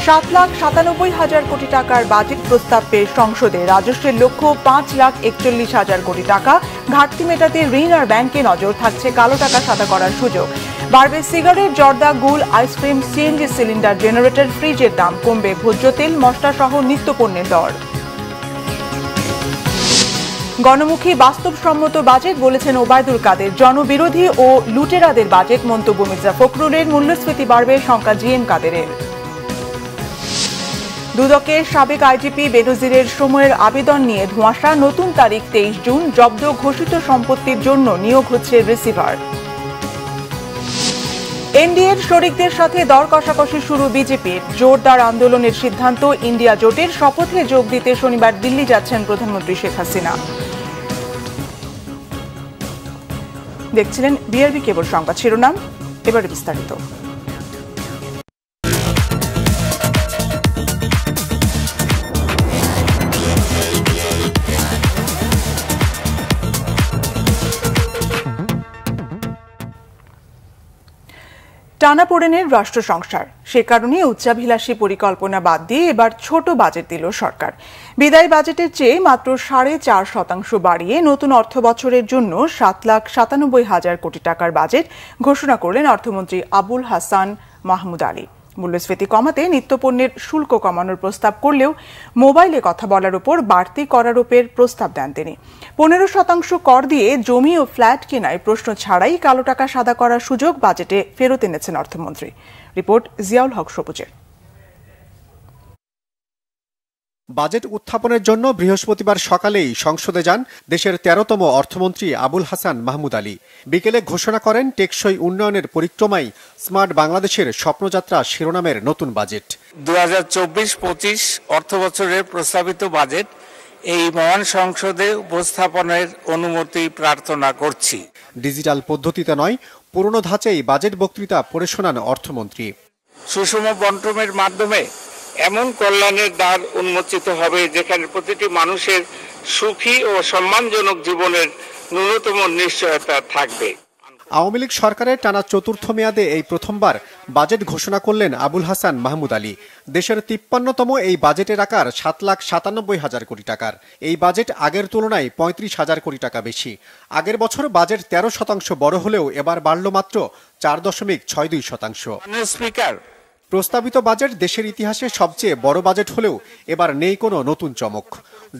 7,97,000 কোটি টাকার বাজেট প্রস্তাব পেশ সংসদে। রাজস্বের লক্ষ্য 5,41,000 কোটি টাকা। ঘাটতি মেটাতে ঋণ আর ব্যাংকে নজর থাকছে কালো টাকা সাদা করার সুযোগ। বাড়বে সিগারেট, জর্দা, গুল, আইসক্রিম, সিএনজি সিলিন্ডার, জেনারেটর, ফ্রিজের দাম। কমবে ভোজ্য তেল, মশলা সহ নিত্যপণ্যের দর। গণমুখী বাস্তবসম্মত বাজেট বলেছেন ওবায়দুল কাদের। জনবিরোধী ও লুটেরাদের বাজেট মন্তব্য মির্জা ফখরুলের। মূল্যস্ফীতি বাড়বে শঙ্কা জিএম কাদেরের। দুদকের সাবেক আইজিপি বেনজিরের সময়ের আবেদন নিয়ে ধোঁয়াশা। নতুন তারিখ 23 জুন। জব্দ ঘোষিত সম্পত্তির জন্য নিয়োগ হচ্ছে রিসিভার। এনডিএর শরিকদের সাথে দর কষাকষি শুরু বিজেপির। জোরদার আন্দোলনের সিদ্ধান্ত। ইন্ডিয়া জোটের শপথে যোগ দিতে শনিবার দিল্লি যাচ্ছেন প্রধানমন্ত্রী শেখ হাসিনা। দেখছিলেন বিআরবি কেবল সংবাদ শিরোনাম, এবারে বিস্তারিত। টানাপোড়েনের রাষ্ট্র সংসার, সে কারণে উচ্চাভিলাষী পরিকল্পনা বাদ দিয়ে এবার ছোট বাজেট দিল সরকার। বিদায়ী বাজেটের চেয়ে মাত্র 4.5% বাড়িয়ে নতুন অর্থ বছরের জন্য 7,97,000 কোটি টাকার বাজেট ঘোষণা করলেন অর্থমন্ত্রী আবুল হাসান মাহমুদ আলী। মূল্যস্ফীতি কমাতে নিত্যপণ্যের শুল্ক কমানোর প্রস্তাব করলেও মোবাইলে কথা বলার উপর বাড়তি করারোপের প্রস্তাব দেন তিনি। 15% কর দিয়ে জমি ও ফ্ল্যাট কেনায় প্রশ্ন ছাড়াই কালো টাকা সাদা করার সুযোগ বাজেটে ফেরত এনেছেন অর্থমন্ত্রী। রিপোর্ট জিয়াউল হক সবুজের। বাজেট উত্থাপনের জন্য বৃহস্পতিবার সকালেই সংসদে যান দেশের 13তম অর্থমন্ত্রী আবুল হাসান মাহমুদ আলী। বিকেলে ঘোষণা করেন টেকসই উন্নয়নের পরিক্রমায় স্মার্ট বাংলাদেশের স্বপ্নযাত্রা শিরোনামের নতুন বাজেট। 2024-25 অর্থবছরের প্রস্তাবিত বাজেট এই মহান সংসদে উপস্থাপনের অনুমতি প্রার্থনা করছি। ডিজিটাল পদ্ধতিতে নয়, পুরনো ধাঁচেই বাজেট বক্তৃতা পড়ে শোনান অর্থমন্ত্রী। সুষম বন্টনের মাধ্যমে এমন কল্যাণের দ্বার উন্মোচিত হবে যেখানে প্রতিটি মানুষের সুখী ও সম্মানজনক জীবনের ন্যূনতম নিশ্চয়তা থাকবে। আওয়ামী লীগ সরকারের টানা চতুর্থ মেয়াদে এই প্রথমবার বাজেট ঘোষণা করলেন আবুল হাসান মাহমুদ আলী। দেশের 53তম এই বাজেটের আকার 7,97,000 কোটি টাকার। এই বাজেট আগের তুলনায় 35,000 কোটি টাকা বেশি। আগের বছর বাজেট 13% বড় হলেও এবার বাড়ল মাত্র 4.62%। স্পিকার, প্রস্তাবিত বাজেট দেশের ইতিহাসে সবচেয়ে বড় বাজেট হলেও এবার নেই কোনো নতুন চমক।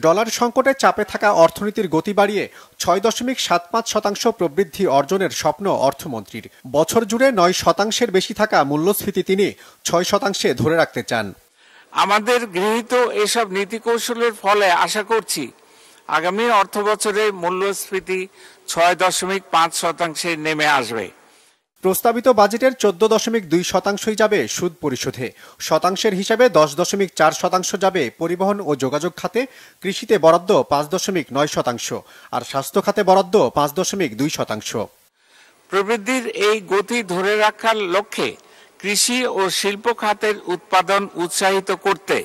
ডলার সংকটে চাপে থাকা অর্থনীতির গতি বাড়িয়ে 6.75% প্রবৃদ্ধি অর্জনের স্বপ্ন অর্থমন্ত্রীর। বছর জুড়ে 9% বেশি থাকা মূল্যস্ফীতি তিনি 6% ধরে রাখতে চান। আমাদের গৃহীত এসব নীতিকৌশলের ফলে আশা করছি আগামী অর্থবছরে মূল্যস্ফীতি 6.5% নেমে আসবে। প্রস্তাবিত বাজেটের 14.2% যাবে সুদ পরিশোধে। শতাংশের হিসাবে 10.4% যাবে পরিবহন ও যোগাযোগ খাতে, কৃষিতে বরাদ্দ 5.9% আর স্বাস্থ্য খাতে বরাদ্দ 5.2%। প্রবৃদ্ধির এই গতি ধরে রাখার লক্ষ্যে কৃষি ও শিল্প খাতের উৎপাদন উৎসাহিত করতে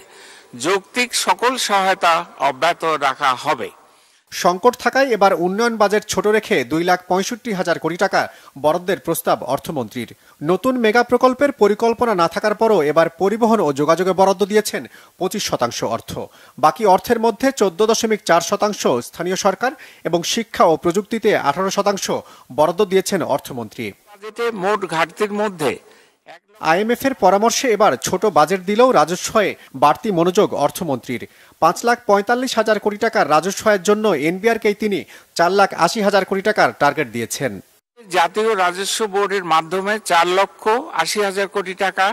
যৌক্তিক সকল সহায়তা অব্যাহত রাখা হবে। সংকট থাকায় এবার উন্নয়ন বাজেট ছোট রেখে 2,65,000 কোটি টাকা বরাদ্দের প্রস্তাব অর্থমন্ত্রীর। নতুন মেগা প্রকল্পের পরিকল্পনা না থাকার পরও এবার পরিবহন ও যোগাযোগে বরাদ্দ দিয়েছেন 25% অর্থ। বাকি অর্থের মধ্যে 14.4% স্থানীয় সরকার এবং শিক্ষা ও প্রযুক্তিতে 18% বরাদ্দ দিয়েছেন অর্থমন্ত্রী। বাজেটে মোট ঘাটতির মধ্যে আইএমএফ এর পরামর্শে এবার ছোট বাজেট দিলেও রাজস্বে বাড়তি মনোযোগ অর্থমন্ত্রীর। 5,45,000 কোটি টাকার রাজস্বের জন্য এনবিআরকেই তিনি 4,80,000 কোটি টাকার টার্গেট দিয়েছেন। জাতীয় রাজস্ব বোর্ডের মাধ্যমে 4,80,000 কোটি টাকা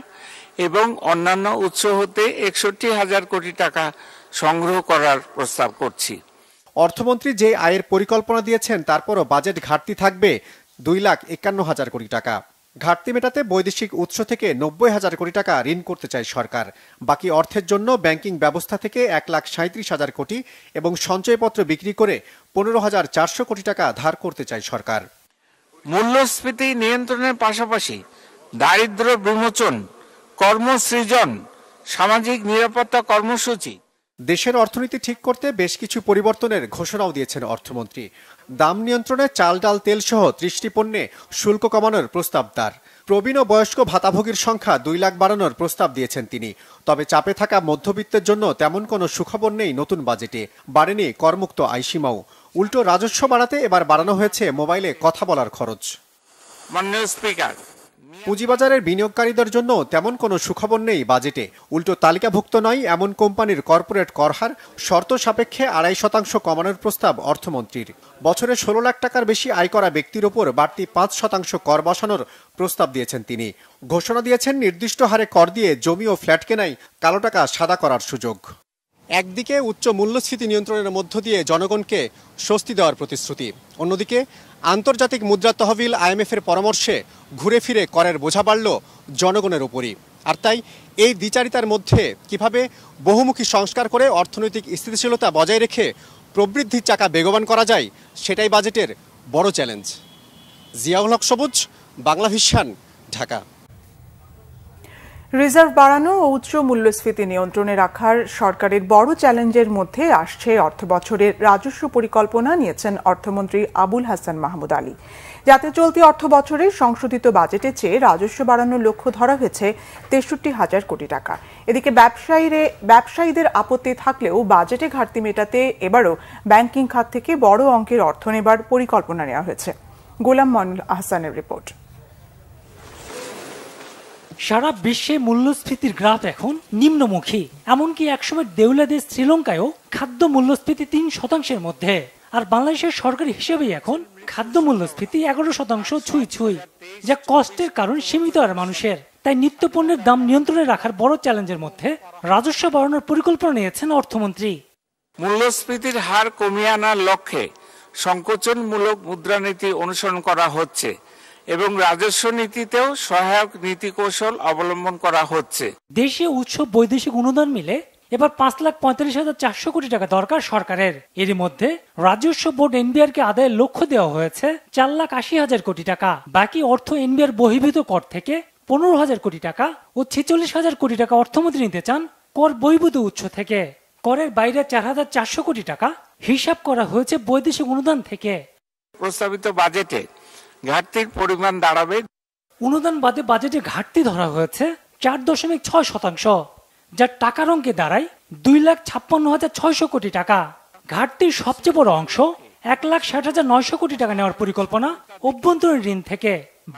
এবং অন্যান্য উৎস হতে 61,000 কোটি টাকা সংগ্রহ করার প্রস্তাব করছি। অর্থমন্ত্রী যে আয়ের পরিকল্পনা দিয়েছেন তারপরও বাজেট ঘাটতি থাকবে 2,51,000 কোটি টাকা। ঘাটতি মেটাতে বৈদেশিক উৎস থেকে 90,000 কোটি টাকা ঋণ করতে চায় সরকার। বাকি অর্থের জন্য ব্যাংকিং ব্যবস্থা থেকে 1,37,000 কোটি এবং সঞ্চয়পত্র বিক্রি করে 15,400 কোটি টাকা ধার করতে চায় সরকার। মূল্যস্ফীতি নিয়ন্ত্রণের পাশাপাশি দারিদ্র্য বিমোচন, কর্মসৃজন, সামাজিক নিরাপত্তা কর্মসূচি দেশের অর্থনীতি ঠিক করতে বেশ কিছু পরিবর্তনের ঘোষণাও দিয়েছেন অর্থমন্ত্রী। দাম নিয়ন্ত্রণে চাল, ডাল, তেল সহ 30টি পণ্যে শুল্ক কমানোর প্রস্তাব তার। প্রবীণ ও বয়স্ক ভাতাভোগীর সংখ্যা 2 লাখ বাড়ানোর প্রস্তাব দিয়েছেন তিনি। তবে চাপে থাকা মধ্যবিত্তের জন্য তেমন কোনো সুখবর নেই নতুন বাজেটে। বাড়েনি করমুক্ত আয়সীমাও। উল্টো রাজস্ব বাড়াতে এবার বাড়ানো হয়েছে মোবাইলে কথা বলার খরচ। মাননীয় স্পিকার, পুঁজিবাজারের বিনিয়োগকারীদের জন্য তেমন কোনো সুখবর নেই বাজেটে। উল্টো তালিকাভুক্ত নয় এমন কোম্পানির কর্পোরেট কর হার শর্ত সাপেক্ষে 2.5% কমানোর প্রস্তাব অর্থমন্ত্রীর। বছরে 16 লাখ টাকার বেশি আয় করা ব্যক্তির ওপর বাড়তি 5% কর বসানোর প্রস্তাব দিয়েছেন তিনি। ঘোষণা দিয়েছেন নির্দিষ্ট হারে কর দিয়ে জমি ও ফ্ল্যাট কেনায় কালো টাকা সাদা করার সুযোগ। একদিকে উচ্চ মূল্যস্ফীতি নিয়ন্ত্রণের মধ্য দিয়ে জনগণকে স্বস্তি দেওয়ার প্রতিশ্রুতি, অন্যদিকে আন্তর্জাতিক মুদ্রা তহবিল IMF-এর পরামর্শে ঘুরে ফিরে করের বোঝা বাড়ল জনগণের উপরই। আর তাই এই দ্বিচারিতার মধ্যে কিভাবে বহুমুখী সংস্কার করে অর্থনৈতিক স্থিতিশীলতা বজায় রেখে প্রবৃদ্ধির চাকা বেগবান করা যায়, সেটাই বাজেটের বড় চ্যালেঞ্জ। জিয়াউল হক সবুজ, বাংলা ভিশন, ঢাকা। রিজার্ভ বাড়ানো ও উচ্চ মূল্যস্ফীতি নিয়ন্ত্রণে রাখার সরকারের বড় চ্যালেঞ্জের মধ্যে আসছে অর্থবছরের রাজস্ব পরিকল্পনা নিয়েছেন অর্থমন্ত্রী আবুল হাসান মাহমুদ আলী। যাতে চলতি অর্থবছরে সংশোধিত বাজেটের চেয়ে রাজস্ব বাড়ানোর লক্ষ্য ধরা হয়েছে 63,000 কোটি টাকা। এদিকে ব্যবসায়ীদের আপত্তি থাকলেও বাজেটে ঘাটতি মেটাতে এবারও ব্যাংকিং খাত থেকে বড় অঙ্কের অর্থ নেবার পরিকল্পনা নেওয়া হয়েছে। গোলাম মনির আহসানের রিপোর্ট। সারা বিশ্বে মূল্যস্ফীতির গ্রাফ এখন নিম্নমুখী। এমনকি একসময় দেউলা দেশ শ্রীলঙ্কায়ও খাদ্য মূল্যস্ফীতি 3% মধ্যে। আর বাংলাদেশের সরকারি হিসেবেই এখন খাদ্য মূল্যস্ফীতি 11% ছুঁই, যা কষ্টের কারণ সীমিত আর মানুষের। তাই নিত্য পণ্যের দাম নিয়ন্ত্রণে রাখার বড় চ্যালেঞ্জের মধ্যে রাজস্ব বাড়ানোর পরিকল্পনা নিয়েছেন অর্থমন্ত্রী। মূল্যস্ফীতির হার কমিয়ে আনার লক্ষ্যে সংকোচনমূলক মুদ্রানীতি অনুসরণ করা হচ্ছে এবং রাজস্ব নীতিতেও সহায়ক নীতি কৌশল অবলম্বন করা হচ্ছে। দেশীয় উৎস বৈদেশিক অনুদান মিলে এবার 5,45,400 কোটি টাকা দরকার সরকারের। এরই মধ্যে রাজস্ব বোর্ড NBR-কে আদায়ের লক্ষ্য দেওয়া হয়েছে 4,80,000 কোটি টাকা। বাকি অর্থ NBR বহির্ভূত কর থেকে 15,000 কোটি টাকা ও 46,000 কোটি টাকা অর্থমন্ত্রী নিতে চান কর বহির্ভূত উৎস থেকে। করের বাইরে 4,400 কোটি টাকা হিসাব করা হয়েছে বৈদেশিক অনুদান থেকে। প্রস্তাবিত বাজেটে ঘাটতির পরিমাণ দাঁড়াবে। অনুদান বাদে বাজেটে ঘাটতি ধরা হয়েছে 4.6%, যার টাকার অঙ্কে দাঁড়ায় 2,56,600 কোটি টাকা। ঘাটতির সবচেয়ে বড় অংশ 1,60,900 কোটি টাকা নেওয়ার পরিকল্পনা অভ্যন্তরীণ ঋণ থেকে।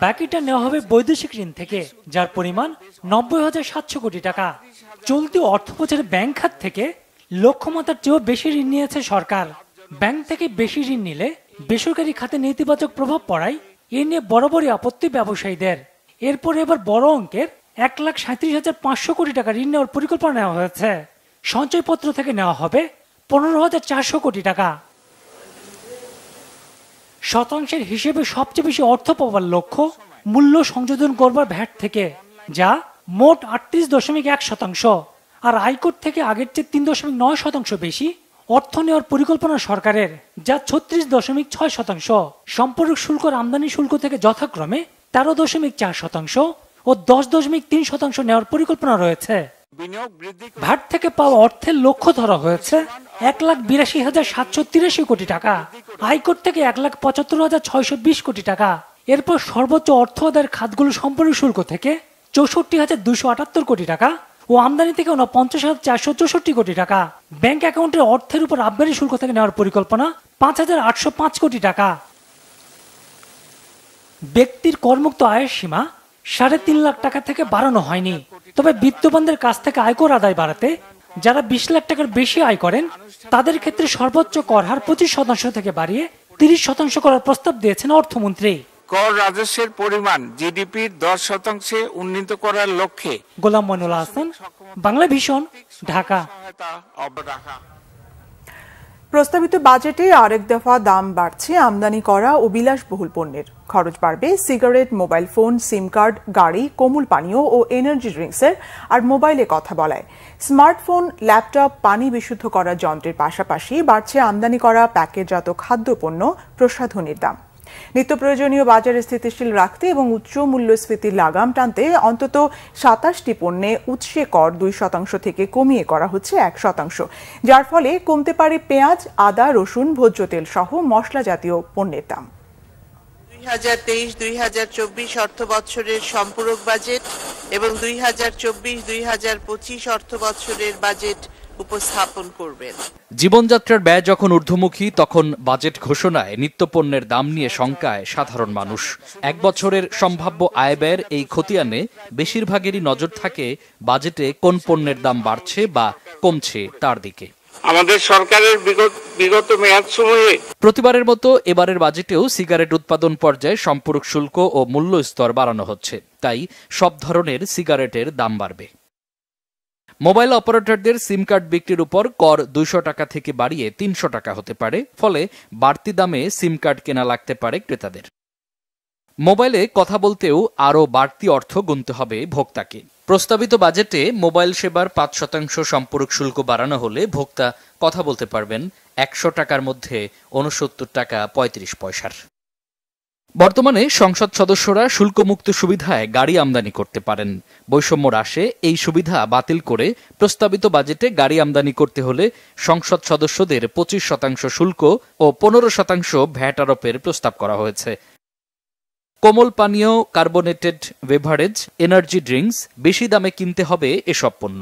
বাকিটা নেওয়া হবে বৈদেশিক ঋণ থেকে, যার পরিমাণ 90,700 কোটি টাকা। চলতি অর্থবছরে ব্যাংক খাত থেকে লক্ষ্যমাত্রার চেয়েও বেশি ঋণ নিয়েছে সরকার। ব্যাংক থেকে বেশি ঋণ নিলে বেসরকারি খাতে নেতিবাচক প্রভাব পড়ায় এ নিয়ে বরাবরই আপত্তি ব্যবসায়ীদের। এরপর এবার বড় অঙ্কের 1,37,500 কোটি টাকা ঋণ নেওয়ার পরিকল্পনা নেওয়া হয়েছে। সঞ্চয়পত্র থেকে নেওয়া হবে 15,400 কোটি টাকা। শতাংশের হিসেবে সবচেয়ে বেশি অর্থ পাওয়ার লক্ষ্য মূল্য সংযোজন করবার ভ্যাট থেকে, যা মোট 38.1%। আর আয়কর থেকে আগের চেয়ে 3.9% বেশি অর্থ নেওয়ার পরিকল্পনা সরকারের, যা 36.6%। সম্পর্ক শুল্ক আমদানি শুল্ক থেকে যথাক্রমে 13.4% ও 10.3% নেওয়ার পরিকল্পনা রয়েছে। ভ্যাট থেকে পাওয়া অর্থের লক্ষ্য ধরা হয়েছে 1,82,783 কোটি টাকা। আয়কর থেকে 1,75,620 কোটি টাকা। এরপর সর্বোচ্চ অর্থ আদায়ের খাতগুলো সম্পর্ক শুল্ক থেকে 64,278 কোটি টাকা ও আমদানি থেকে 49,464 কোটি টাকা। ব্যাংক অ্যাকাউন্টের অর্থের উপর আবগারি শুল্ক থেকে নেওয়ার পরিকল্পনা 5,805 কোটি টাকা। ব্যক্তির করমুক্ত আয়ের সীমা 3.5 লাখ টাকা থেকে বাড়ানো হয়নি। তবে বিত্তবানদের কাছ থেকে আয়কর আদায় বাড়াতে যারা 20 লাখ টাকার বেশি আয় করেন তাদের ক্ষেত্রে সর্বোচ্চ কর হার 25% থেকে বাড়িয়ে 30% করার প্রস্তাব দিয়েছেন অর্থমন্ত্রী। কর রাজস্বের পরিমাণ GDP-র 10% উন্নীত করার লক্ষ্যে গোলাম মনির আহসান, বাংলা ভিশন, ঢাকা। প্রস্তাবিত বাজেটে আরেক দফা দাম বাড়ছে আমদানি করা ও বিলাসবহুল পণ্যের। খরচ বাড়বে সিগারেট, মোবাইল ফোন, সিম কার্ড, গাড়ি, কোমল পানীয় ও এনার্জি ড্রিঙ্কসের আর মোবাইলে কথা বলায়। স্মার্টফোন, ল্যাপটপ, পানি বিশুদ্ধ করার যন্ত্রের পাশাপাশি বাড়ছে আমদানি করা প্যাকেটজাত খাদ্যপণ্য, প্রসাধনীর দাম। নিত্য প্রয়োজনীয় বাজারে স্থিতিশীল রাখতে এবং উচ্চ মূল্যস্ফীতির লাগাম টানতে অন্তত 27টি পণ্যে উৎসে কর 2% থেকে কমিয়ে করা হচ্ছে 1%, যার ফলে কমতে পারে পেঁয়াজ, আদা, রসুন, ভোজ্য তেল সহ মশলা জাতীয় পণ্যের দাম। 2023-2024 অর্থ বছরের সম্পূরক বাজেট এবং 2024-2025 অর্থ বছরের বাজেট উপস্থাপন করবেন। জীবনযাত্রার ব্যয় যখন ঊর্ধ্বমুখী তখন বাজেট ঘোষণায় নিত্যপণ্যের দাম নিয়ে শঙ্কায় সাধারণ মানুষ। এক বছরের সম্ভাব্য আয় ব্যয়ের এই খতিয়ানে বেশিরভাগেরই নজর থাকে বাজেটে কোন পণ্যের দাম বাড়ছে বা কমছে তার দিকে। আমাদের সরকারের বিগত মেয়াদ সমূহে প্রতিবারের মতো এবারের বাজেটেও সিগারেট উৎপাদন পর্যায়ে সম্পূরক শুল্ক ও মূল্য স্তর বাড়ানো হচ্ছে, তাই সব ধরনের সিগারেটের দাম বাড়বে। মোবাইল অপারেটরদের সিম কার্ড বিক্রির উপর কর 200 টাকা থেকে বাড়িয়ে 300 টাকা হতে পারে, ফলে বাড়তি দামে সিম কার্ড কেনা লাগতে পারে ক্রেতাদের। মোবাইলে কথা বলতেও আরও বাড়তি অর্থ গুনতে হবে ভোক্তাকে। প্রস্তাবিত বাজেটে মোবাইল সেবার 5% সম্পূরক শুল্ক বাড়ানো হলে ভোক্তা কথা বলতে পারবেন 100 টাকার মধ্যে 69 টাকা 35 পয়সার। বর্তমানে সংসদ সদস্যরা শুল্কমুক্ত সুবিধায় গাড়ি আমদানি করতে পারেন। বৈষম্য হ্রাসে এই সুবিধা বাতিল করে প্রস্তাবিত বাজেটে গাড়ি আমদানি করতে হলে সংসদ সদস্যদের 25% শুল্ক ও 15% ভ্যাট আরোপের প্রস্তাব করা হয়েছে। কোমল পানীয়, কার্বোনেটেড বেভারেজ, এনার্জি ড্রিঙ্কস বেশি দামে কিনতে হবে এসব পণ্য।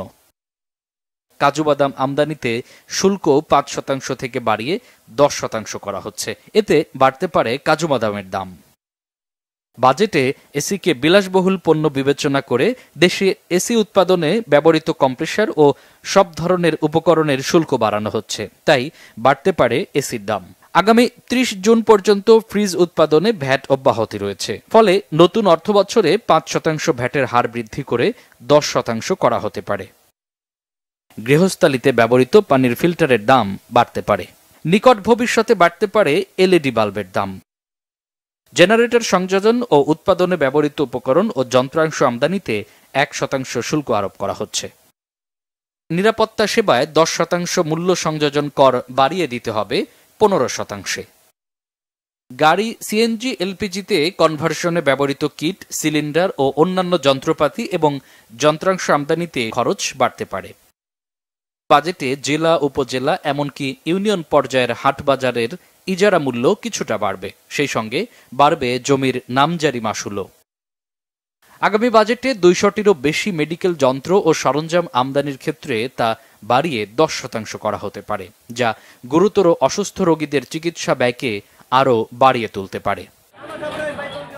কাজু বাদাম আমদানিতে শুল্ক 5% থেকে বাড়িয়ে 10% করা হচ্ছে, এতে বাড়তে পারে কাজু বাদামের দাম। বাজেটে এসিকে বিলাসবহুল পণ্য বিবেচনা করে দেশে এসি উৎপাদনে ব্যবহৃত কম্প্রেসার ও সব ধরনের উপকরণের শুল্ক বাড়ানো হচ্ছে, তাই বাড়তে পারে এসির দাম। আগামী 30 জুন পর্যন্ত ফ্রিজ উৎপাদনে ভ্যাট অব্যাহতি রয়েছে, ফলে নতুন অর্থবছরে 5% ভ্যাটের হার বৃদ্ধি করে 10% করা হতে পারে। গৃহস্থালিতে ব্যবহৃত পানির ফিল্টারের দাম বাড়তে পারে। নিকট ভবিষ্যতে বাড়তে পারে এলইডি বাল্বের দাম। জেনারেটর সংযোজন ও উৎপাদনে ব্যবহৃত উপকরণ ও যন্ত্রাংশ আমদানিতে 1% শুল্ক আরোপ করা হচ্ছে। নিরাপত্তা সেবায় 10% মূল্য সংযোজন কর বাড়িয়ে দিতে হবে 15%। গাড়ি সিএনজি এলপিজিতে কনভার্সনে ব্যবহৃত কিট, সিলিন্ডার ও অন্যান্য যন্ত্রপাতি এবং যন্ত্রাংশ আমদানিতে খরচ বাড়তে পারে। বাজেটে জেলা, উপজেলা এমনকি ইউনিয়ন পর্যায়ের হাট বাজারের ইজারা মূল্য কিছুটা বাড়বে, সেই সঙ্গে বাড়বে জমির নামজারি মাশুলও। আগামী বাজেটে 200টিরও বেশি মেডিকেল যন্ত্র ও সরঞ্জাম আমদানির ক্ষেত্রে তা বাড়িয়ে 10% করা হতে পারে, যা গুরুতর অসুস্থ রোগীদের চিকিৎসা ব্যয়কে আরও বাড়িয়ে তুলতে পারে।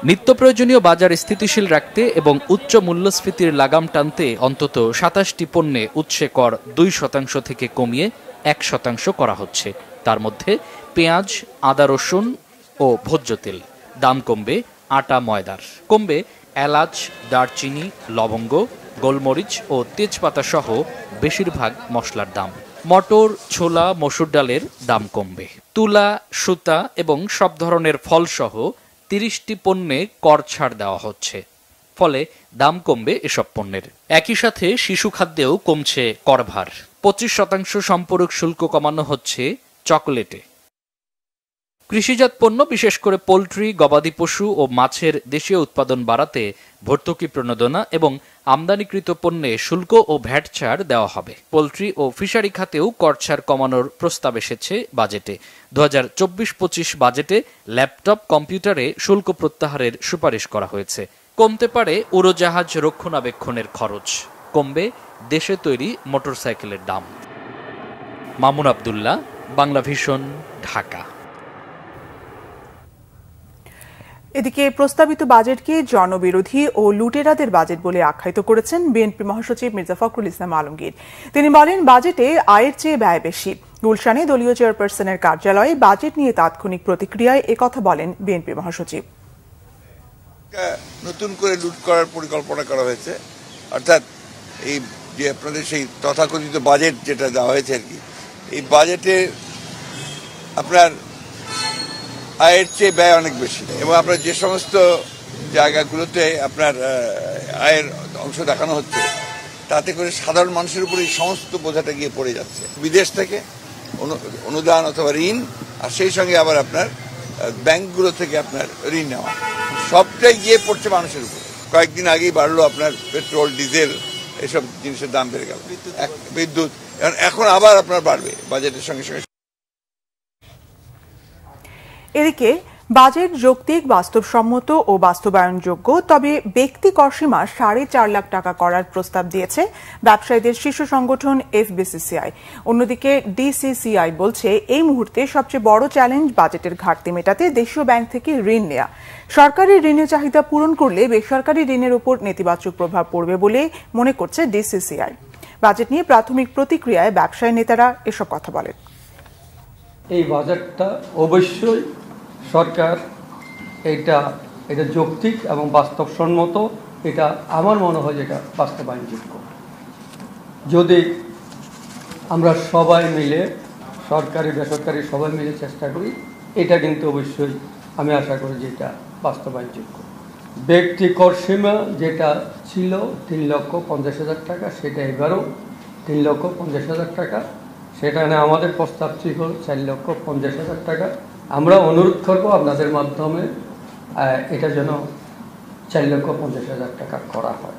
নিত্য প্রয়োজনীয় বাজার স্থিতিশীল রাখতে এবং উচ্চ মূল্যস্ফীতির লাগাম টানতে অন্তত 27টি পণ্যে উৎসে কর 2% থেকে কমিয়ে 1% করা হচ্ছে। তার মধ্যে পেঁয়াজ, আদা, রসুন ও ভোজ্য তেল দাম কমবে, আটা ময়দার কমবে, এলাচ, দারচিনি, লবঙ্গ, গোলমরিচ ও তেজপাতা সহ বেশিরভাগ মশলার দাম। মটর, ছোলা, মসুর ডালের দাম কমবে। তুলা, সুতা এবং সব ধরনের ফলসহ 30টি পণ্যে কর ছাড় দেওয়া হচ্ছে, ফলে দাম কমবে এসব পণ্যের। একই সাথে শিশু খাদ্যেও কমছে করভার। 25% সম্পূরক শুল্ক কমানো হচ্ছে চকোলেটে। কৃষিজাত পণ্য, বিশেষ করে পোলট্রি, গবাদি পশু ও মাছের দেশীয় উৎপাদন বাড়াতে ভর্তুকি প্রণোদনা এবং আমদানিকৃত পণ্যে শুল্ক ও ভ্যাট ছাড় দেওয়া হবে। পোলট্রি ও ফিশারি খাতেও কর ছাড় কমানোর প্রস্তাব এসেছে বাজেটে। 2024-25 বাজেটে ল্যাপটপ, কম্পিউটারে শুল্ক প্রত্যাহারের সুপারিশ করা হয়েছে। কমতে পারে উড়োজাহাজ রক্ষণাবেক্ষণের খরচ, কমবে দেশে তৈরি মোটরসাইকেলের দাম। মামুন আব্দুল্লাহ, বাংলা ভিশন, ঢাকা। এদিকে প্রস্তাবিত বাজেটকে জনবিরোধী ও লুটেরাদের বাজেট বলে আখ্যায়িত করেছেন বিএনপি মহাসচিব মির্জা ফখরুল ইসলাম আলমগীর। তিনি বলেন, বাজেটে আয়ের চেয়ে ব্যয় বেশি। গুলশানে দলীয় চেয়ারপারসনের কার্যালয়ে বাজেট নিয়ে তাৎক্ষণিক প্রতিক্রিয়ায় একথা বলেন বিএনপি মহাসচিব। নতুন করে লুট করার পরিকল্পনা করা হয়েছে, অর্থাৎ এই যে আপনাদের সেই তথাকথিত বাজেট যেটা দেওয়া হয়েছে আর কি, এই বাজেটে আপনার আয়ের চেয়ে ব্যয় অনেক বেশি এবং আপনার যে সমস্ত জায়গাগুলোতে আপনার আয়ের অংশ দেখানো হচ্ছে তাতে করে সাধারণ মানুষের উপরে সমস্ত বোঝাটা গিয়ে পড়ে যাচ্ছে। বিদেশ থেকে অনুদান অথবা ঋণ, আর সেই সঙ্গে আবার আপনার ব্যাংকগুলো থেকে আপনার ঋণ নেওয়া, সবটাই গিয়ে পড়ছে মানুষের উপরে। কয়েকদিন আগেই বাড়লো আপনার পেট্রোল, ডিজেল, এসব জিনিসের দাম বেড়ে গেল, বিদ্যুৎ এখন আবার আপনার বাড়বে বাজেটের সঙ্গে সঙ্গে। এদিকে বাজেট যৌক্তিক, বাস্তবসম্মত ও বাস্তবায়নযোগ্য, তবে ব্যক্তি কর সীমা 4.5 লাখ টাকা করার প্রস্তাব দিয়েছে ব্যবসায়ীদের শীর্ষ সংগঠন এফবিসিসিআই। অন্যদিকে ডিসিসিআই বলছে এই মুহূর্তে সবচেয়ে বড় চ্যালেঞ্জ বাজেটের ঘাটতি মেটাতে দেশীয় ব্যাংক থেকে ঋণ নেওয়া। সরকারি ঋণের চাহিদা পূরণ করলে বেসরকারি ঋণের উপর নেতিবাচক প্রভাব পড়বে বলে মনে করছে ডিসিসিআই। বাজেট নিয়ে প্রাথমিক প্রতিক্রিয়ায় ব্যবসায়ী নেতারা এসব কথা বলেন। এই বাজেটটা অবশ্যই সরকার এটা যৌক্তিক এবং বাস্তবসম্মত, এটা আমার মনে হয় যেটা বাস্তবায়নযোগ্য। যদি আমরা সবাই মিলে, সরকারি বেসরকারি সবাই মিলে চেষ্টা করি, এটা কিন্তু অবশ্যই আমি আশা করি যে এটা বাস্তবায়নযোগ্য। ব্যক্তি কর সীমা যেটা ছিল 3,50,000 টাকা, সেটা এবারও 3,50,000 টাকা। সেখানে আমাদের প্রস্তাব ছিল 4,50,000 টাকা। আমরা অনুরোধ করব আপনাদের মাধ্যমে এটা যেন 4,50,000 টাকা করা হয়।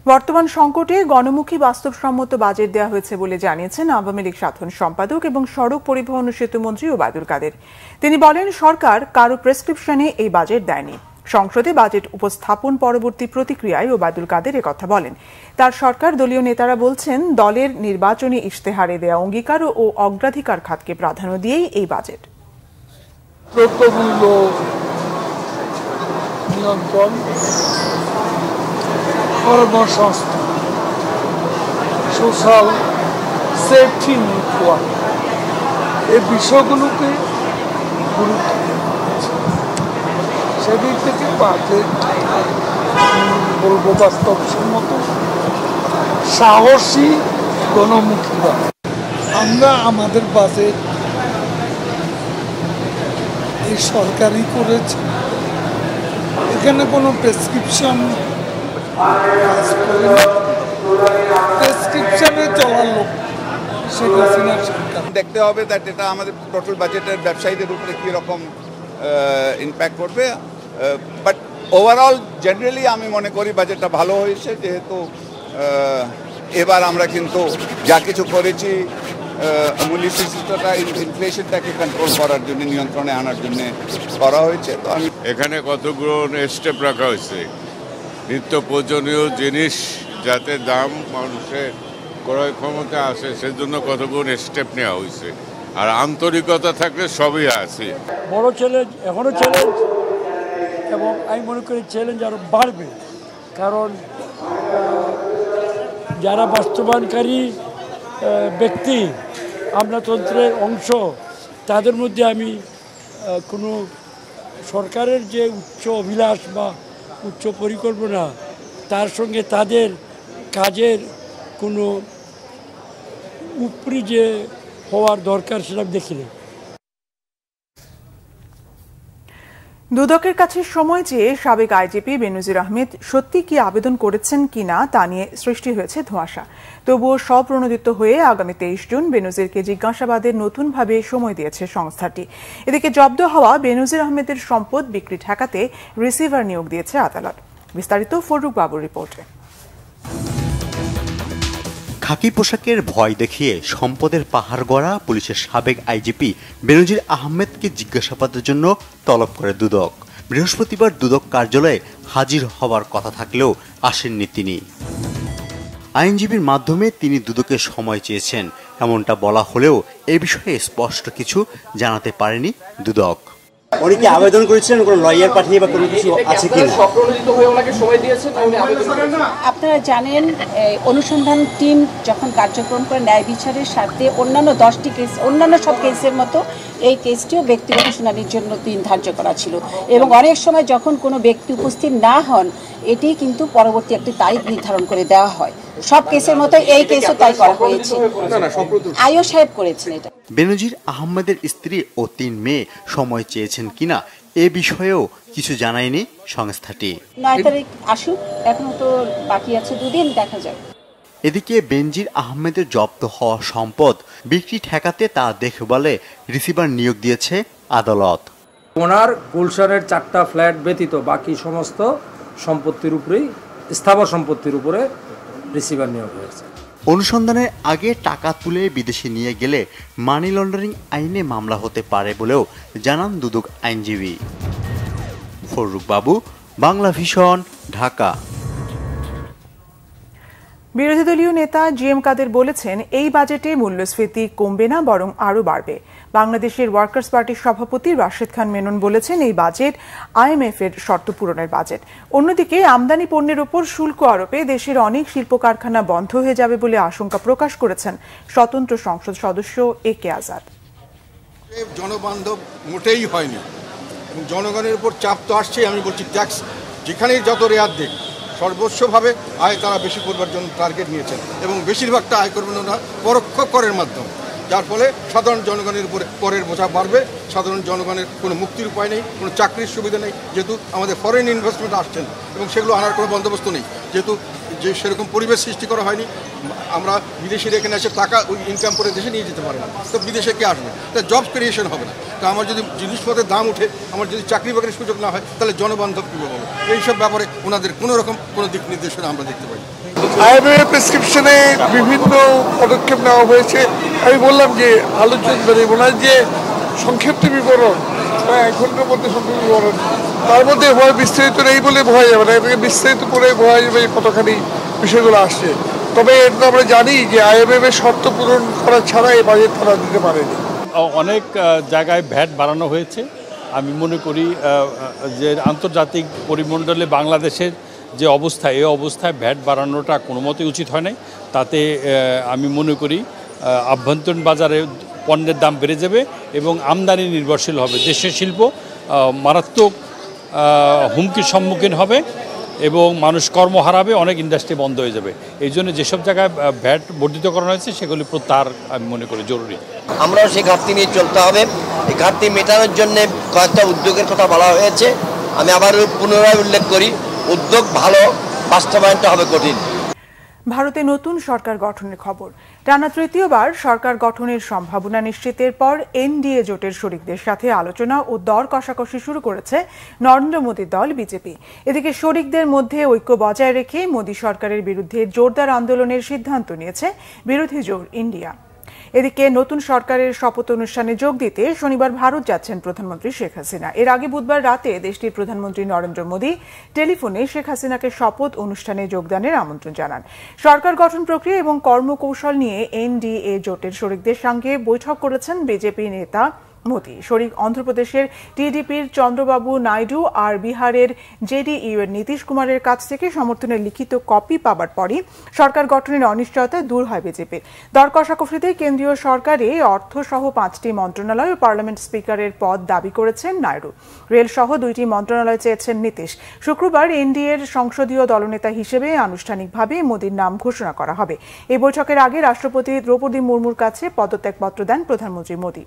বর্তমান সংকটে গণমুখী বাস্তবসম্মত বাজেট দেওয়া হয়েছে বলে জানিয়েছেন আওয়ামী লীগ সাধারণ সম্পাদক এবং সড়ক পরিবহন ও সেতু মন্ত্রী ওবায়দুল কাদের। তিনি বলেন, সরকার কারো প্রেসক্রিপশনে এই বাজেট দেয়নি। সংসদে বাজেট উপস্থাপন পরবর্তী প্রতিক্রিয়ায় ওবায়দুল কাদের একথা বলেন। তার সরকার দলীয় নেতারা বলছেন, দলের নির্বাচনী ইশতেহারে দেয়া অঙ্গীকার ও অগ্রাধিকার খাতকে প্রাধান্য দিয়েই এই বাজেট। দ্রব্যমূল্য নিয়ন্ত্রণ, কর্মসংস্থান, সোশ্যাল সেফটি নেটওয়ার্ক, এই বিষয়গুলোকে গুরুত্ব সেদিক থেকে বাজেট বলবো বাস্তবসম্মত, সাহসী, গণমুখী। আমরা আমাদের বাজেট এই সরকারই করেছে, এখানে কোনো প্রেসক্রিপশনে চলার লোক শেখ হাসিনার সরকার। দেখতে হবে দ্যাট এটা আমাদের টোটাল বাজেটের ব্যবসায়ীদের উপরে কী রকম ইম্প্যাক্ট করবে। বাট ওভারঅল জেনারেলি আমি মনে করি বাজেটটা ভালো হয়েছে, যেহেতু এবার আমরা কিন্তু যা কিছু করেছি মূল্যস্ফীতিটা, ইনফ্লেশনটাকে কন্ট্রোল করার জন্য, নিয়ন্ত্রণে আনার জন্য করা হয়েছে। তো আমি এখানে কতগুলো স্টেপ রাখা হয়েছে, নিত্য প্রয়োজনীয় জিনিস যাতে দাম মানুষের ক্রয় ক্ষমতা আসে সেজন্য কতগুলো স্টেপ নেওয়া হয়েছে। আর আন্তরিকতা থাকলে সবই আছে। বড় চ্যালেঞ্জ, এখনো চ্যালেঞ্জ, এবং আমি মনে করি চ্যালেঞ্জ আরও বাড়বে, কারণ যারা বাস্তবায়নকারী ব্যক্তি, আমলাতন্ত্রের অংশ, তাদের মধ্যে আমি কোনো সরকারের যে উচ্চ অভিলাষ বা উচ্চ পরিকল্পনা, তার সঙ্গে তাদের কাজের কোনো উপরি যে হওয়ার দরকার সেটা দেখিনি। দুদকের কাছে সময় চেয়ে সাবেক আইজিপি বেনজির আহমেদ সত্যি কি আবেদন করেছেন কিনা তা নিয়ে সৃষ্টি হয়েছে ধোঁয়াশা। তবুও স্বপ্রণোদিত হয়ে আগামী 23 জুন বেনজিরকে জিজ্ঞাসাবাদের নতুনভাবে সময় দিয়েছে সংস্থাটি। এদিকে জব্দ হওয়া বেনজির আহমেদের সম্পদ বিক্রি ঠেকাতে রিসিভার নিয়োগ দিয়েছে আদালত। বিস্তারিত ফরুক বাবুর রিপোর্টে। খাকি পোশাকের ভয় দেখিয়ে সম্পদের পাহাড় গড়া পুলিশের সাবেক আইজিপি বেনজির আহমেদকে জিজ্ঞাসাবাদের জন্য তলব করে দুদক। বৃহস্পতিবার দুদক কার্যালয়ে হাজির হওয়ার কথা থাকলেও আসেননি তিনি। আইনজীবীর মাধ্যমে তিনি দুদকে সময় চেয়েছেন, এমনটা বলা হলেও এ বিষয়ে স্পষ্ট কিছু জানাতে পারেনি দুদক। উনি কি আবেদন করেছিলেন কোনো লয়ার পাঠিয়ে বা কোনো কিছু আছে কি? আপনারা জানেন, অনুসন্ধান টিম যখন কার্যক্রম করে ন্যায় বিচারের সাথে অন্যান্য 10টি কেস, অন্যান্য সব কেসের মতো এই কেসটিও ব্যক্তিগত শুনানির জন্য দিন ধার্য করা ছিল, এবং অনেক সময় যখন কোনো ব্যক্তি উপস্থিত না হন, এটি কিন্তু পরবর্তী একটি তারিখ নির্ধারণ করে দেওয়া হয়। সব কেসের মতো এই কেসও তাই করা হয়েছে। আইও সাহেব করেছেন এটা। বেনজির আহমেদের স্ত্রী ও 3 মেয়ে সময় চেয়েছেন কিনা এ বিষয়েও কিছু জানায়নি সংস্থাটি। 9 তারিখ আসুক, এখনো তো বাকি আছে 2 দিন, দেখা যাবে। এদিকে বেনজির আহমেদের জব্দ হওয়া সম্পদ বিক্রি ঠেকাতে তা দেখভালে রিসিভার নিয়োগ দিয়েছে আদালত। ওনার গুলশানের 4টা ফ্ল্যাট ব্যতীত বাকি সমস্ত সম্পত্তির উপরেই, স্থাবর সম্পত্তির উপরে রিসিভার নিয়োগ হয়েছে। অনুসন্ধানের আগে টাকা তুলে বিদেশে নিয়ে গেলে মানি লন্ডারিং আইনে মামলা হতে পারে বলেও জানান দুদক আইনজীবী। ফররুক বাবু, বাংলা ভিশন, ঢাকা। বিরোধী দলীয় নেতা জিএম কাদের বলেছেন, এই বাজেটে মূল্যস্ফীতি কমবে না, বরং আরও বাড়বে। বাংলাদেশের ওয়ার্কার্স পার্টির সভাপতি রাশেদ খান মেনন বলেছেন, এই বাজেট IMF এর শর্ত পূরণের বাজেট। অন্যদিকে আমদানি পণ্যের উপর শুল্ক আরোপে দেশের অনেক শিল্প কারখানা বন্ধ হয়ে যাবে বলে আশঙ্কা প্রকাশ করেছেন স্বতন্ত্র সংসদ সদস্য AK আজাদ। জনবান্ধব মোটেই হয়নি এবং জনগণের উপর চাপ তো আসছেই। আমি বলছি ট্যাক্স যেখানেই যত রেয়াত দেখ সর্বস্বভাবে আয় তারা বেশি করবার জন্য টার্গেট নিয়েছেন এবং বেশিরভাগটা আয় করবেন না পরোক্ষ করের মাধ্যমে, যার ফলে সাধারণ জনগণের উপরে করের বোঝা বাড়বে। সাধারণ জনগণের কোনো মুক্তির উপায় নেই, কোনো চাকরির সুবিধা নেই, যেহেতু আমাদের ফরেন ইনভেস্টমেন্ট আসছেন এবং সেগুলো আনার কোনো বন্দোবস্ত নেই, যেহেতু যে সেরকম পরিবেশ সৃষ্টি করা হয়নি। আমরা বিদেশিরা এখানে এসে টাকা ওই ইনকাম করে দেশে নিয়ে যেতে পারে না, তো বিদেশে কে আসবে? তা জব ক্রিয়েশন হবে না। তা আমার যদি জিনিসপত্রের দাম উঠে, আমার যদি চাকরি বাকরির সুযোগ না হয়, তাহলে জনবান্ধব কীভাবে হবে? এইসব ব্যাপারে ওনাদের কোনো রকম কোনো দিক নির্দেশনা আমরা দেখতে পাই। IMF প্রেসক্রিপশনে বিভিন্ন পদক্ষেপ নেওয়া হয়েছে। আমি বললাম যে আলোচনা ওনার যে সংক্ষিপ্ত বিবরণ, 1 ঘন্টার মধ্যে সংক্ষিপ্ত বিবরণ, তার মধ্যে ভয় বিস্তারিত নেই বলে ভয় যাবে না, এটাকে বিস্তারিত করে ভয় যাবে কতখানি বিষয়গুলো আসছে। তবে এটা আমরা জানি যে IMF এর শর্ত পূরণ করা ছাড়া এই বাজেট তারা দিতে পারেনি। অনেক জায়গায় ভ্যাট বাড়ানো হয়েছে। আমি মনে করি যে আন্তর্জাতিক পরিমণ্ডলে বাংলাদেশের যে অবস্থা, এই অবস্থায় ভ্যাট বাড়ানোটা কোনো মতেই উচিত হয় নাই। তাতে আমি মনে করি আভ্যন্তরীণ বাজারে পণ্যের দাম বেড়ে যাবে এবং আমদানি নির্ভরশীল হবে। দেশের শিল্প মারাত্মক হুমকির সম্মুখীন হবে এবং মানুষ কর্ম হারাবে, অনেক ইন্ডাস্ট্রি বন্ধ হয়ে যাবে। এই জন্য যেসব জায়গায় ভ্যাট বর্ধিত করানো হয়েছে সেগুলি প্রত্যাহার আমি মনে করি জরুরি। আমরাও সেই ঘাটতি নিয়ে চলতে হবে। এই ঘাটতি মেটানোর জন্য কয়েকটা উদ্যোগের কথা বলা হয়েছে। আমি আবার পুনরায় উল্লেখ করি, উদ্যোগ ভালো, বাস্তবায়নটা হবে কঠিন। ভারতে নতুন সরকার গঠনের খবর। টানা তৃতীয়বার সরকার গঠনের সম্ভাবনা নিশ্চিতের পর NDA জোটের শরিকদের সাথে আলোচনা ও দর কষাকষি শুরু করেছে নরেন্দ্র মোদীর দল বিজেপি। এদিকে শরিকদের মধ্যে ঐক্য বজায় রেখে মোদী সরকারের বিরুদ্ধে জোরদার আন্দোলনের সিদ্ধান্ত নিয়েছে বিরোধী জোট ইন্ডিয়া। এদিকে নতুন সরকারের শপথ অনুষ্ঠানে যোগ দিতে শনিবার ভারত যাচ্ছেন প্রধানমন্ত্রী শেখ হাসিনা। এর আগে বুধবার রাতে দেশটির প্রধানমন্ত্রী নরেন্দ্র মোদী টেলিফোনে শেখ হাসিনাকে শপথ অনুষ্ঠানে যোগদানের আমন্ত্রণ জানান। সরকার গঠন প্রক্রিয়া এবং কর্মকৌশল নিয়ে NDA জোটের শরিকদের সঙ্গে বৈঠক করেছেন বিজেপি নেতা মোদী। শরিক অন্ধ্রপ্রদেশের TDPর চন্দ্রবাবু নাইডু আর বিহারের JDU এর নীতিশ কুমারের কাছ থেকে সমর্থনের লিখিত কপি পাবার পরই সরকার গঠনের অনিশ্চয়তা দূর হয় বিজেপির। দর কষাকষিতে কেন্দ্রীয় সরকারে অর্থসহ 5টি মন্ত্রণালয় ও পার্লামেন্ট স্পিকারের পদ দাবি করেছেন নাইডু। রেলসহ 2টি মন্ত্রণালয় চেয়েছেন নীতিশ। শুক্রবার NDAর সংসদীয় দলনেতা হিসেবে আনুষ্ঠানিকভাবে মোদীর নাম ঘোষণা করা হবে। এই বৈঠকের আগে রাষ্ট্রপতি দ্রৌপদী মুর্মুর কাছে পদত্যাগপত্র দেন প্রধানমন্ত্রী মোদী।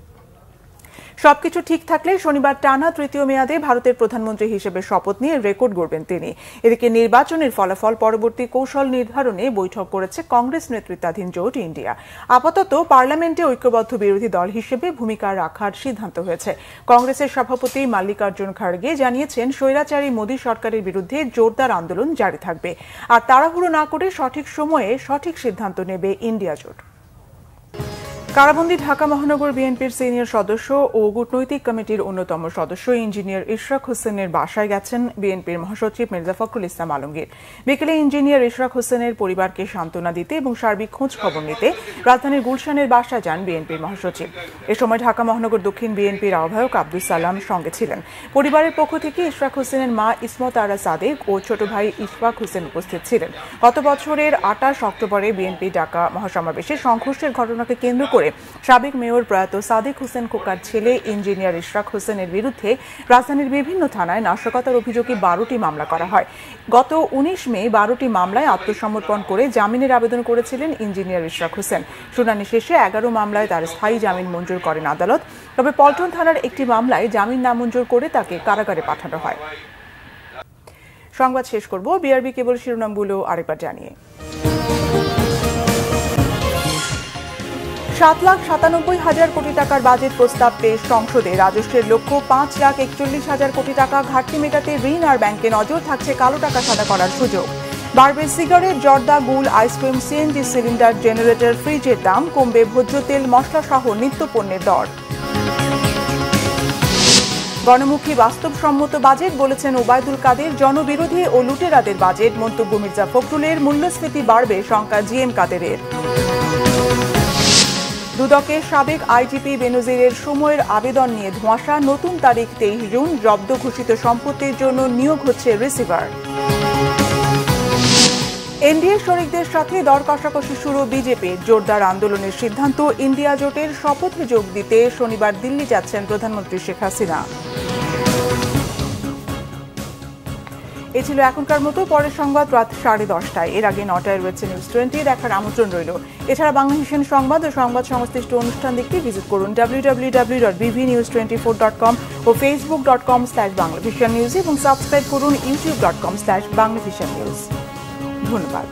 সবকিছু ঠিক থাকলে শনিবার টানা তৃতীয় মেয়াদে ভারতের প্রধানমন্ত্রী হিসেবে শপথ নিয়ে রেকর্ড গড়বেন তিনি। এদিকে নির্বাচনের ফলাফল পরবর্তী কৌশল নির্ধারণে বৈঠক করেছে কংগ্রেস নেতৃত্বাধীন জোট ইন্ডিয়া। আপাতত পার্লামেন্টে ঐক্যবদ্ধ বিরোধী দল হিসেবে ভূমিকা রাখার সিদ্ধান্ত হয়েছে। কংগ্রেসের সভাপতি মাল্লিকার্জুন খাড়গে জানিয়েছেন, স্বৈরাচারী মোদী সরকারের বিরুদ্ধে জোরদার আন্দোলন জারি থাকবে আর তাড়াহুড়ো না করে সঠিক সময়ে সঠিক সিদ্ধান্ত নেবে ইন্ডিয়া জোট। কারাবন্দী ঢাকা মহানগর বিএনপির সিনিয়র সদস্য ও কূটনৈতিক কমিটির অন্যতম সদস্য ইঞ্জিনিয়ার ইশরাক হোসেনের বাসায় গেছেন বিএনপির মহাসচিব মির্জা ফখরুল ইসলাম আলমগীর। বিকেলে ইঞ্জিনিয়ার ইশরাক হোসেনের পরিবারকে সান্ত্বনা দিতে এবং সার্বিক খোঁজ খবর নিতে রাজধানীর গুলশানের বাসায় যান বিএনপির মহাসচিব। এ সময় ঢাকা মহানগর দক্ষিণ বিএনপির আহ্বায়ক আব্দুল সালাম সঙ্গে ছিলেন। পরিবারের পক্ষ থেকে ইশরাক হোসেনের মা ইসমত আরা সাদেক ও ছোট ভাই ইশফাক হোসেন উপস্থিত ছিলেন। গত বছরের 28 অক্টোবরে বিএনপি ঢাকা মহাসমাবেশে সংঘর্ষের ঘটনাকে কেন্দ্র করে সাবেক মেয়র প্রয়াত সাদেক হোসেন খোকার ছেলে ইঞ্জিনিয়ার ইশরাক হোসেনের বিরুদ্ধে রাজধানীর বিভিন্ন থানায় নাশকতার অভিযোগে 12টি মামলা করা হয়। গত 19 মে 12টি মামলায় আত্মসমর্পণ করে জামিনের আবেদন করেছিলেন ইঞ্জিনিয়ার ইশরাক হোসেন। শুনানি শেষে 11 মামলায় তার স্থায়ী জামিন মঞ্জুর করেন আদালত। তবে পল্টন থানার একটি মামলায় জামিন নামঞ্জুর করে তাকে কারাগারে পাঠানো হয়। সংবাদ শেষ করব বিআরবি কেবল শিরোনামগুলো আরেকবার জানিয়ে। 7,97,000 কোটি টাকার বাজেট প্রস্তাব পেশ সংসদে। রাজস্বের লক্ষ্য 5,41,000 কোটি টাকা। ঘাটতি মেটাতে ঋণ আর ব্যাংকে নজর থাকছে কালো টাকা সাদা করার সুযোগ। বাড়বে সিগারেট, জর্দা, গুল, আইসক্রিম, সিএনজি সিলিন্ডার, জেনারেটর, ফ্রিজের দাম, কমবে ভোজ্য তেল, মশলা সহ নিত্যপণ্যের দর। গণমুখী বাস্তবসম্মত বাজেট বলেছেন ওবায়দুল কাদের। জনবিরোধী ও লুটেরাদের বাজেট মন্তব্য মির্জা ফখরুলের। মূল্যস্ফীতি বাড়বে শঙ্কা জিএম কাদেরের। দুদকের সাবেক আইজিপি বেনজিরের সময়ের আবেদন নিয়ে ধোঁয়াশা। নতুন তারিখ 23 জুন। জব্দ ঘোষিত সম্পত্তির জন্য নিয়োগ হচ্ছে রিসিভার। এনডিএ শরিকদের সাথে দর কষাকষি শুরু বিজেপির। জোরদার আন্দোলনের সিদ্ধান্ত। ইন্ডিয়া জোটের শপথে যোগ দিতে শনিবার দিল্লি যাচ্ছেন প্রধানমন্ত্রী শেখ হাসিনা। এ ছিল এখনকার মতো। পরের সংবাদ রাত 10:30টায়। এর আগে 9টায় রয়েছে নিউজ 20 দেখার আমন্ত্রণ রইল। এছাড়া বাংলা ভিশন সংবাদ ও সংবাদ সংশ্লিষ্ট অনুষ্ঠান দেখতে ভিজিট করুন www.bvnews24.com ও facebook.com/banglavishnnews এবং সাবস্ক্রাইব করুন youtube.com/banglavishnnews। ধন্যবাদ।